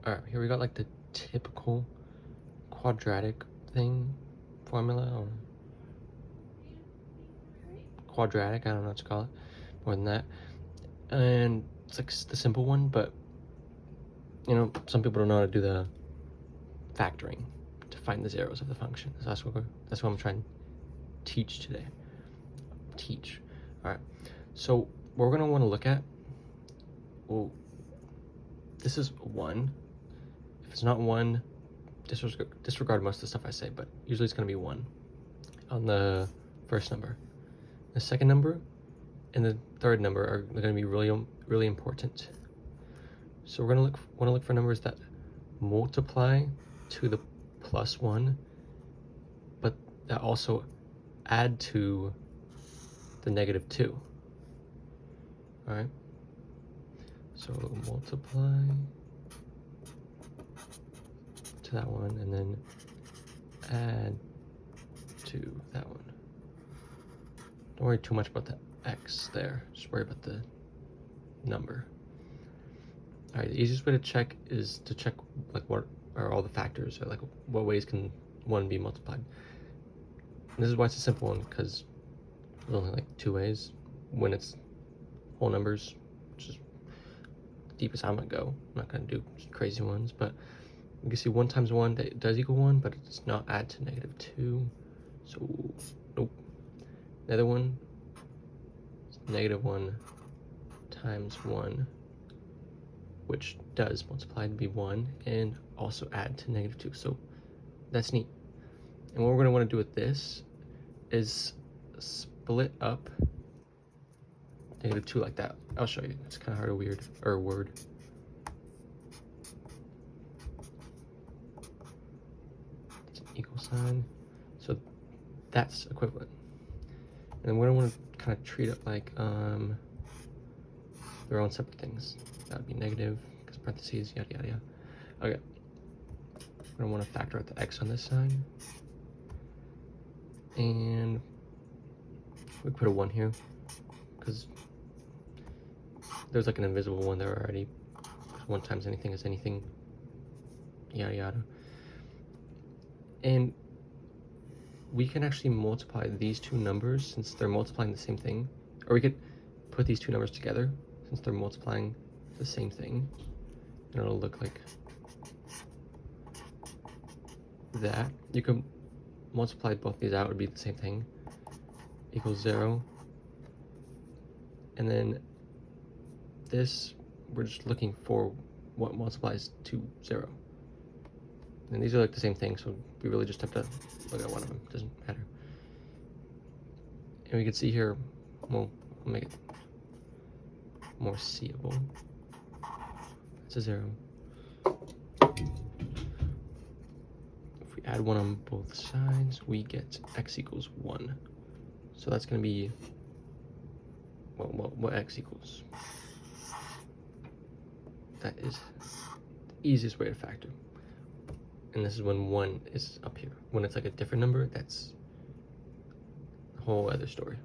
All right, here we got like the typical quadratic thing formula, or quadratic, I don't know what to call it, more than that. And it's like the simple one, but you know, some people don't know how to do the factoring to find the zeros of the function. So that's what I'm trying to teach today. All right, so what we're gonna want to look at, well, this is 1. If it's not 1, disregard most of the stuff I say, but usually it's gonna be 1 on the first number. The second number and the third number are going to be really important. So we're going to want to look for numbers that multiply to the +1, but that also add to the -2. All right. So multiply to that one and then add to that one. Don't worry too much about the x there. Just worry about the number. All right, the easiest way to check is to check like what are all the factors, or like what ways can 1 be multiplied. And this is why it's a simple one, because there's only like 2 ways when it's whole numbers, which is the deepest I'm gonna go. I'm not gonna do crazy ones, but you can see 1 times 1 that does equal 1, but it does not add to -2. So nope. The other one is -1 times 1, which does multiply to be 1 and also add to -2. So that's neat. And what we're going to want to do with this is split up -2 like that. I'll show you. It's kind of hard to word. It's an equal sign. So that's equivalent. And then we're going to want to kind of treat it like their own separate things. That would be negative, because parentheses, yada yada yada. Okay. We're going to want to factor out the x on this side. And we put a 1 here, because there's like an invisible 1 there already. 1 times anything is anything, yada yada. And we can actually multiply these two numbers since they're multiplying the same thing. Or we could put these two numbers together since they're multiplying the same thing. And it'll look like that. You can multiply both these out, it would be the same thing. Equals 0. And then this, we're just looking for what multiplies to 0. And these are like the same thing, so we really just have to look at one of them. It doesn't matter. And we can see here, well, I'll make it more seeable. It's a 0. If we add 1 on both sides, we get x equals 1. So that's going to be, well, what x equals. That is the easiest way to factor. And this is when 1 is up here. When it's like a different number, that's a whole other story.